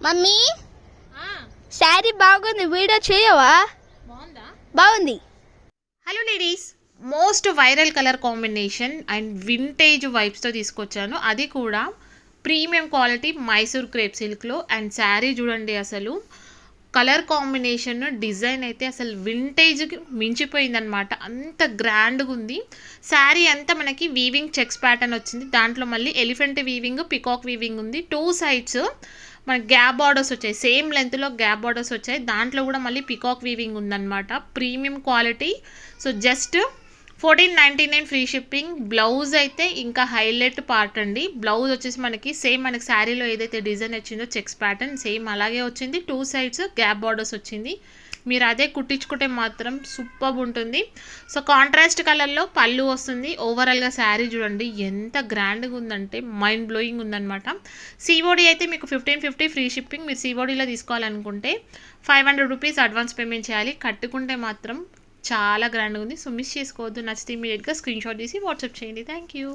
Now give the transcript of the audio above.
Mummy sari బాగుంది, video చేయవా? బాగుంది. Hello ladies, most viral colour combination and vintage వైబ్స్తో తీసుకొచ్చాను. అది కూడా ప్రీమియం క్వాలిటీ మైసూర్ క్రేప్ సిల్క్లో. అండ్ శారీ చూడండి, అసలు కలర్ కాంబినేషన్ డిజైన్ అయితే అసలు వింటేజ్కి మించిపోయిందనమాట. అంత గ్రాండ్గా ఉంది. శారీ అంతా మనకి వీవింగ్ చెక్స్ ప్యాటర్న్ వచ్చింది. దాంట్లో మళ్ళీ ఎలిఫెంట్ వీవింగ్, పికాక్ వీవింగ్ ఉంది. 2 సైడ్స్ మనకి గ్యాప్ బార్డర్స్ వచ్చాయి. సేమ్ లెంత్లో గ్యాప్ బార్డర్స్ వచ్చాయి. దాంట్లో కూడా మళ్ళీ పికాక్ వీవింగ్ ఉందన్నమాట. Premium quality. So just 1499 free shipping. Blouse అయితే ఇంకా హైలైట్ పార్ట్ అండి. బ్లౌజ్ వచ్చేసి మనకి సేమ్ మనకి శారీలో ఏదైతే డిజైన్ వచ్చిందో చెక్స్ ప్యాటర్న్ సేమ్ అలాగే వచ్చింది. 2 సైడ్స్ గ్యాప్ బార్డర్స్ వచ్చింది. మీరు అదే కుట్టించుకుంటే మాత్రం సూపర్ ఉంటుంది. సో కాంట్రాస్ట్ కలర్లో పళ్ళు వస్తుంది. ఓవరాల్గా శారీ చూడండి ఎంత గ్రాండ్గా ఉందంటే మైండ్ బ్లోయింగ్ ఉందన్నమాట. సిఓడి అయితే మీకు 1550 ఫ్రీ షిప్పింగ్. మీరు సిఓడిలో తీసుకోవాలనుకుంటే 500 రూపీస్ అడ్వాన్స్ పేమెంట్ చేయాలి. కట్టుకుంటే మాత్రం చాలా గ్రాండ్గా ఉంది. సో మిస్ చేసుకోవద్దు. నచ్చితే ఇమీడియట్గా స్క్రీన్ షాట్ తీసి వాట్సాప్ చేయండి. Thank you.